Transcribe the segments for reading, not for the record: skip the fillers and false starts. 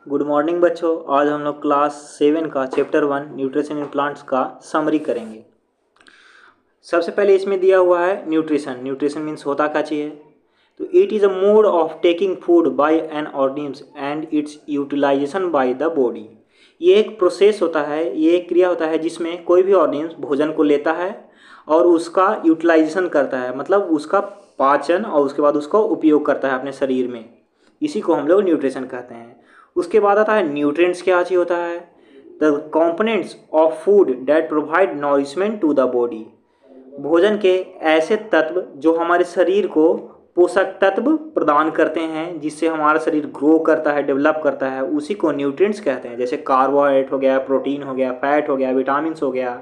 Good morning बच्चों। आज हम लोग क्लास 7 का चैप्टर 1 न्यूट्रिशन इन प्लांट्स का समरी करेंगे। सबसे पहले इसमें दिया हुआ है न्यूट्रिशन। न्यूट्रिशन मीन्स होता क्या चाहिए, तो it is a mode of taking food by an organisms and its utilization by the body. ये एक प्रोसेस होता है, ये एक क्रिया होता है जिसमें कोई भी ऑर्गेनिम्स भोजन को लेता है और उसका यूटिलाइजेशन करता है, मतलब उसका पाचन और उसके बाद उसका उपयोग करता है अपने शरीर में। इसी को हम लोग न्यूट्रिशन कहते हैं। उसके बाद आता है न्यूट्रिएंट्स। क्या चीज़ होता है? The components of food that provide nourishment to the body. भोजन के ऐसे तत्व जो हमारे शरीर को पोषक तत्व प्रदान करते हैं, जिससे हमारा शरीर ग्रो करता है, डेवलप करता है, उसी को न्यूट्रिएंट्स कहते हैं। जैसे कार्बोहाइड्रेट हो गया, प्रोटीन हो गया, फैट हो गया, विटामिन हो गया।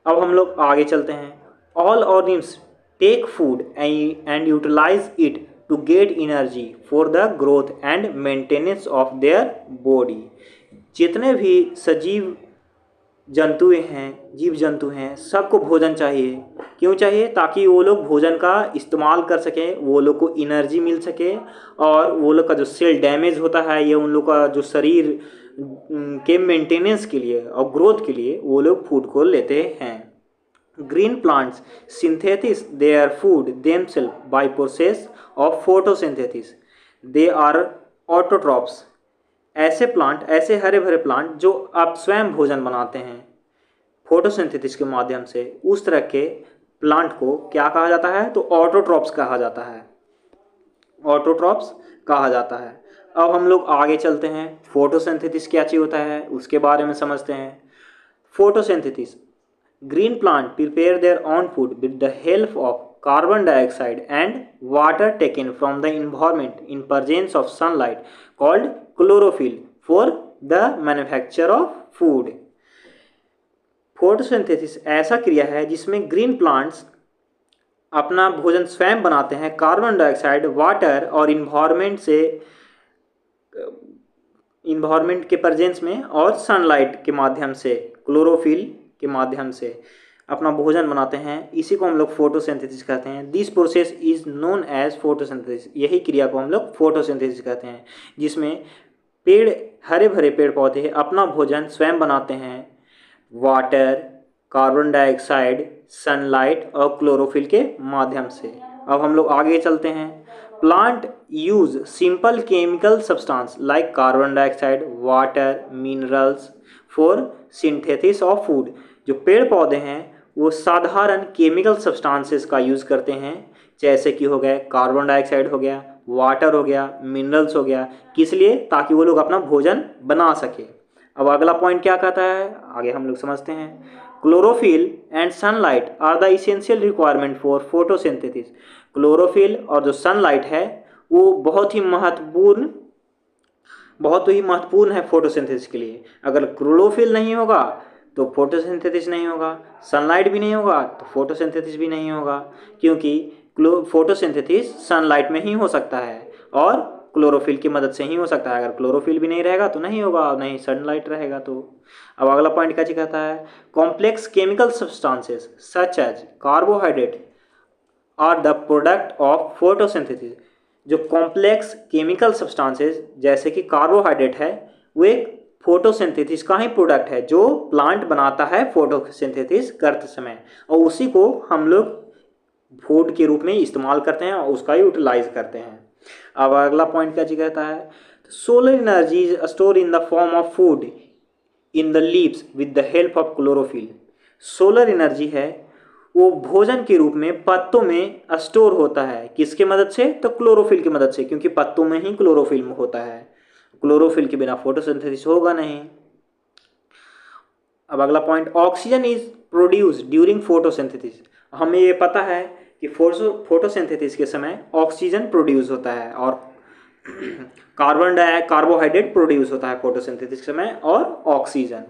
अब हम लोग आगे चलते हैं। All organisms take food and utilize it to get energy for the growth and maintenance of their body. जितने भी सजीव जंतु हैं, जीव जंतु हैं, सबको भोजन चाहिए। क्यों चाहिए? ताकि वो लोग भोजन का इस्तेमाल कर सकें, वो लोग को एनर्जी मिल सके, और वो लोग का जो सेल डैमेज होता है, ये उन लोग का जो शरीर के मेंटेनेंस के लिए और ग्रोथ के लिए वो लोग फूड को लेते हैं। Green plants synthesize their food themselves by process of photosynthesis. They are autotrophs. ऐसे प्लांट, ऐसे हरे भरे प्लांट जो आप स्वयं भोजन बनाते हैं फोटोसिंथेसिस के माध्यम से, उस तरह के प्लांट को क्या कहा जाता है? तो ऑटोट्रॉप्स कहा जाता है। ऑटोट्रॉप्स कहा जाता है। अब हम लोग आगे चलते हैं। फोटोसिंथेसिस क्या चीज़ होता है उसके बारे में समझते हैं। Photosynthesis, green plant prepare their own food with the help of carbon dioxide and water taken from the environment in presence of sunlight called chlorophyll for the manufacture of food. Photosynthesis ऐसा क्रिया है जिसमें green plants अपना भोजन स्वयं बनाते हैं carbon dioxide, water और इन्वायरमेंट के प्रेजेंस में और सनलाइट के माध्यम से, क्लोरोफिल के माध्यम से अपना भोजन बनाते हैं। इसी को हम लोग फोटोसिंथेसिस कहते हैं। This process is known as photosynthesis. यही क्रिया को हम लोग फोटोसिंथेसिस कहते हैं, जिसमें पेड़, हरे भरे पेड़ पौधे अपना भोजन स्वयं बनाते हैं वाटर, कार्बन डाइऑक्साइड, सनलाइट और क्लोरोफिल के माध्यम से। अब हम लोग आगे चलते हैं। Plant use simple chemical substance like carbon dioxide, water, minerals for synthesis of food. जो पेड़ पौधे हैं वो साधारण केमिकल सब्सटेंसेस का यूज़ करते हैं, जैसे कि हो गए कार्बन डाइऑक्साइड हो गया, वाटर हो गया, मिनरल्स हो गया। किस लिए? ताकि वो लोग अपना भोजन बना सके। अब अगला पॉइंट क्या कहता है, आगे हम लोग समझते हैं। Chlorophyll and sunlight are the essential requirement for photosynthesis. Chlorophyll और जो सनलाइट है वो बहुत ही महत्वपूर्ण है फोटोसिंथेसिस के लिए। अगर क्लोरोफिल नहीं होगा तो फोटोसिंथेसिस नहीं होगा, सनलाइट भी नहीं होगा तो फोटोसिंथेसिस भी नहीं होगा, क्योंकि फोटोसिंथेसिस सनलाइट में ही हो सकता है और क्लोरोफिल की मदद से ही हो सकता है। अगर क्लोरोफिल भी नहीं रहेगा तो नहीं होगा, और नहीं सनलाइट रहेगा तो। अब अगला पॉइंट क्या कहता है? Complex chemical substances such as carbohydrate are the product of photosynthesis. जो कॉम्प्लेक्स केमिकल सब्सटेंसेस जैसे कि कार्बोहाइड्रेट है, वो एक फोटोसिंथेसिस का ही प्रोडक्ट है जो प्लांट बनाता है फोटोसिंथेसिस करते समय, और उसी को हम लोग फूड के रूप में इस्तेमाल करते हैं और उसका यूटिलाइज करते हैं। अब अगला पॉइंट क्या कहता है? Solar energy is store in the form of food in the leaves with the help of chlorophyll. Solar energy है वो भोजन के रूप में पत्तों में स्टोर होता है। किसके मदद से? तो क्लोरोफिल की मदद से, क्योंकि पत्तों में ही क्लोरोफिल होता है। क्लोरोफिल के बिना फोटोसिंथेसिस होगा नहीं। अब अगला point, oxygen is produce during photosynthesis. हमें ये पता है कि फोटोसिंथेसिस के समय ऑक्सीजन प्रोड्यूस होता है और कार्बोहाइड्रेट प्रोड्यूस होता है फोटोसिंथेसिस के समय, और ऑक्सीजन,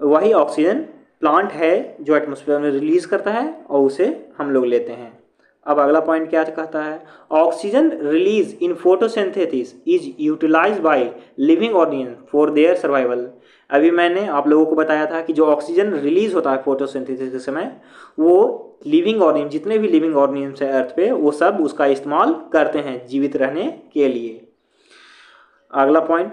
वही ऑक्सीजन प्लांट है जो एटमॉस्फेयर में रिलीज करता है और उसे हम लोग लेते हैं। अब अगला पॉइंट क्या कहता है? Oxygen release in photosynthesis is utilize by living organism for their survival. अभी मैंने आप लोगों को बताया था कि जो ऑक्सीजन रिलीज होता है फोटोसिंथेसिस के समय, वो लिविंग ऑर्गेनिज्म, जितने भी लिविंग ऑर्गेनिज्म है अर्थ पे, वो सब उसका इस्तेमाल करते हैं जीवित रहने के लिए। अगला point,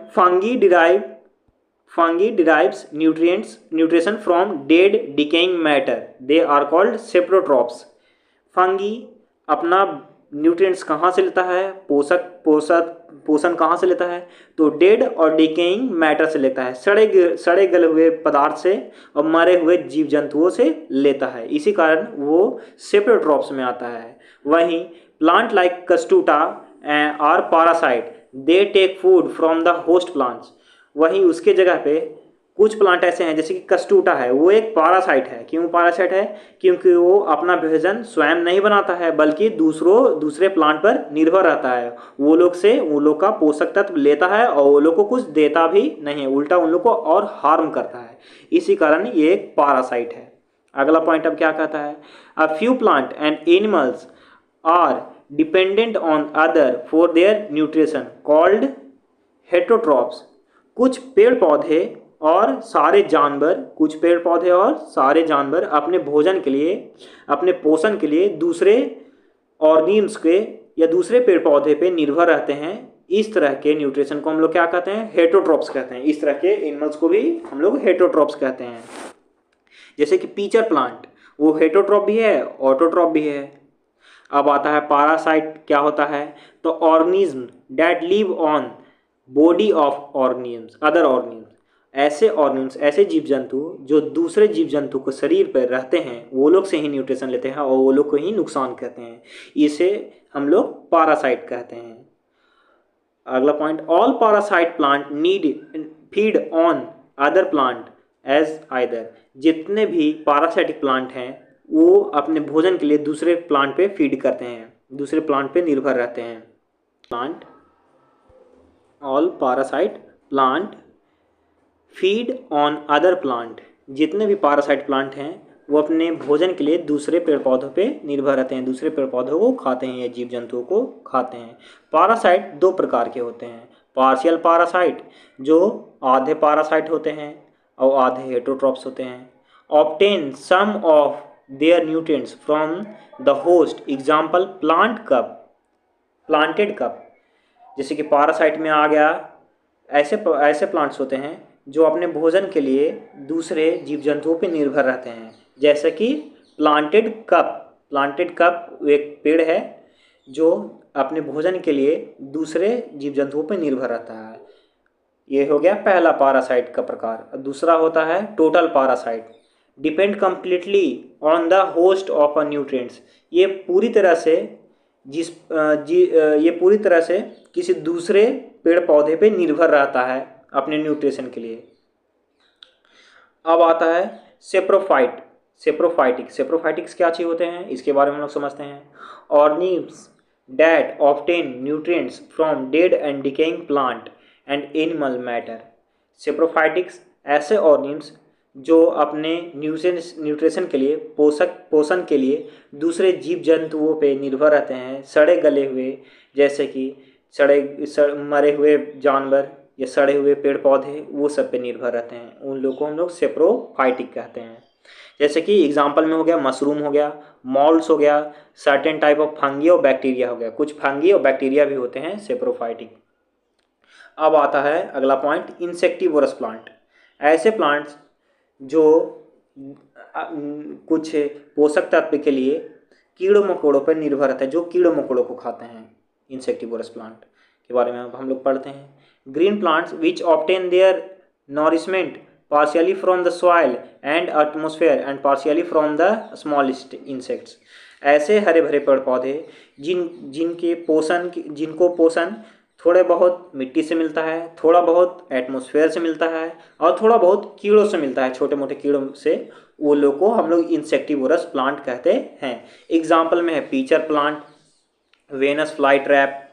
fungi derives nutrition from dead decaying matter, they are called saprotrophs. Fungi अपना न्यूट्रिएंट्स कहाँ से लेता है, पोषण कहाँ से लेता है, तो डेड और डिकेइंग मैटर से लेता है, सड़े गले हुए पदार्थ से और मरे हुए जीव जंतुओं से लेता है, इसी कारण वो सेप्रोट्रॉप्स में आता है। वहीं प्लांट लाइक कस्टूटा और parasite, they take food from the host plants. वहीं उसके जगह पे कुछ प्लांट ऐसे हैं जैसे कि कस्टूटा है, वो एक पारासाइट है। क्यों पारासाइट है? क्योंकि वो अपना भोजन स्वयं नहीं बनाता है बल्कि दूसरे प्लांट पर निर्भर रहता है। वो लोग का पोषक तत्व लेता है और वो लोग को कुछ देता भी नहीं है, उल्टा उन लोग को और हार्म करता है, इसी कारण ये एक पारासाइट है। अगला पॉइंट अब क्या कहता है, a few plant and animals are dependent on other for their nutrition called heterotrophs. कुछ पेड़ पौधे और सारे जानवर अपने भोजन के लिए, अपने पोषण के लिए दूसरे ऑर्गेनिम्स के या दूसरे पेड़ पौधे पे निर्भर रहते हैं। इस तरह के न्यूट्रिशन को हम लोग क्या कहते हैं, हेटरोट्रॉप्स कहते हैं। इस तरह के एनिमल्स को भी हम लोग हेटरोट्रॉप्स कहते हैं। जैसे कि पीचर प्लांट, वो हेटरोट्रॉप भी है, ऑटोट्रॉप भी है। अब आता है पारासाइट क्या होता है, तो organism that live on body of organisms, other organisms, ऐसे जीव जंतु जो दूसरे जीव जंतु को शरीर पर रहते हैं, वो लोग से ही न्यूट्रिशन लेते हैं और वो लोग को ही नुकसान करते हैं, इसे हम लोग पारासाइट कहते हैं। अगला point, all parasite plant need feed on other plant as either. जितने भी पारासाइटिक प्लांट हैं वो अपने भोजन के लिए दूसरे प्लांट पे फीड करते हैं, दूसरे प्लांट पे निर्भर रहते हैं। Plant, all parasite plant feed on other plant. जितने भी पारासाइट प्लांट हैं वो अपने भोजन के लिए दूसरे पेड़ पौधों पे निर्भर रहते हैं, दूसरे पेड़ पौधों को खाते हैं या जीव जंतुओं को खाते हैं। पारासाइट दो प्रकार के होते हैं, पार्शियल पारासाइट जो आधे पारासाइट होते हैं और आधे हेटरोट्रॉप्स होते हैं। Obtain some of their nutrients from the host, example planted cup. जैसे कि पारासाइट में आ गया, ऐसे प्लांट्स होते हैं जो अपने भोजन के लिए दूसरे जीव जंतुओं पर निर्भर रहते हैं, जैसे कि प्लांटेड कप एक पेड़ है जो अपने भोजन के लिए दूसरे जीव जंतुओं पर निर्भर रहता है। ये हो गया पहला पारासाइट का प्रकार। दूसरा होता है total parasite, depend completely on the host of a nutrients. ये पूरी तरह से किसी दूसरे पेड़ पौधे पे निर्भर रहता है अपने न्यूट्रिशन के लिए। अब आता है सेप्रोफाइटिक्स क्या चीज़ होते हैं, इसके बारे में हम लोग समझते हैं। Organisms that obtain nutrients from dead and decaying plant and animal matter. Saprophytics ऐसे ऑर्गेनिम्स जो अपने न्यूट्रिशन के लिए, पोषण के लिए दूसरे जीव जंतुओं पे निर्भर रहते हैं, सड़े गले हुए, जैसे कि मरे हुए जानवर या सड़े हुए पेड़ पौधे, वो सब पे निर्भर रहते हैं, उन लोगों को हम लोग सेप्रोफाइटिक कहते हैं। जैसे कि एग्जांपल में हो गया मशरूम हो गया, मॉल्ड्स हो गया, सर्टेन टाइप ऑफ फंगी और बैक्टीरिया हो गया, कुछ फंगी और बैक्टीरिया भी होते हैं सेप्रोफाइटिक। अब आता है अगला पॉइंट, इंसेक्टिवोरस प्लांट। ऐसे प्लांट्स जो कुछ पोषक तत्व के लिए कीड़ों मकोड़ों पर निर्भर रहता है, जो कीड़ों मकोड़ों को खाते हैं, इंसेक्टिवोरस प्लांट के बारे में अब हम लोग पढ़ते हैं। Green plants which obtain their nourishment partially from the soil and atmosphere and partially from the smallest insects. ऐसे हरे भरे पेड़ पौधे जिनको पोषण थोड़े बहुत मिट्टी से मिलता है, थोड़ा बहुत एटमॉस्फेयर से मिलता है और थोड़ा बहुत कीड़ों से मिलता है, छोटे मोटे कीड़ों से, वो लोग को हम लोग इंसेक्टिवोरस प्लांट कहते हैं। एग्जाम्पल में है pitcher plant, Venus fly trap,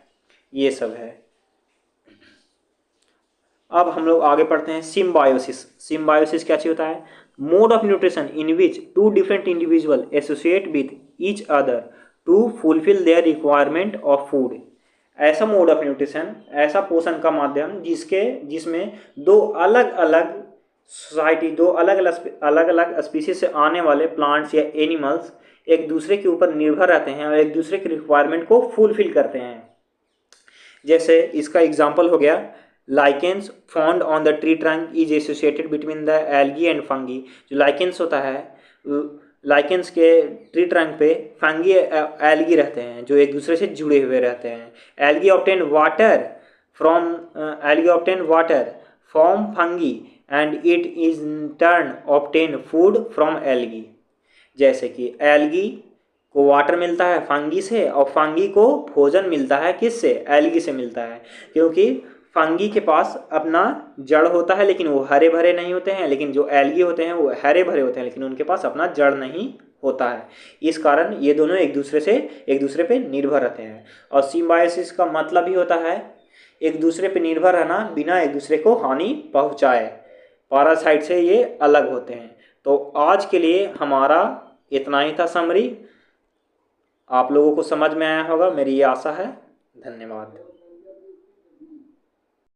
ये सब है। अब हम लोग आगे पढ़ते हैं सिम्बायोसिस क्या चीज होता है, mode of nutrition in which two different individual associate with each other to fulfil their requirement of food. ऐसा मोड ऑफ न्यूट्रिशन, ऐसा पोषण का माध्यम जिसमें दो अलग अलग स्पीसीज से आने वाले प्लांट्स या एनिमल्स एक दूसरे के ऊपर निर्भर रहते हैं और एक दूसरे की रिक्वायरमेंट को फुलफिल करते हैं। जैसे इसका एग्जांपल हो गया lichens found on the tree trunk is associated between the algae and fungi. जो लाइकेंस होता है, लाइकेंस के ट्री ट्रंक पे फंगी एल्गी रहते हैं जो एक दूसरे से जुड़े हुए रहते हैं। Algae obtain water from fungi and it is turn obtain food from algae. जैसे कि एल्गी को वाटर मिलता है फंगी से, और फंगी को भोजन मिलता है किससे? एल्गी से मिलता है। क्योंकि फंगी के पास अपना जड़ होता है लेकिन वो हरे भरे नहीं होते हैं, लेकिन जो एल्गी होते हैं वो हरे भरे होते हैं लेकिन उनके पास अपना जड़ नहीं होता है। इस कारण ये दोनों एक दूसरे पे निर्भर रहते हैं। और सिम्बायोसिस का मतलब ही होता है एक दूसरे पे निर्भर रहना बिना एक दूसरे को हानि पहुंचाए। पैरासाइट से ये अलग होते हैं। तो आज के लिए हमारा इतना ही था समरी। आप लोगों को समझ में आया होगा, मेरी ये आशा है। धन्यवाद।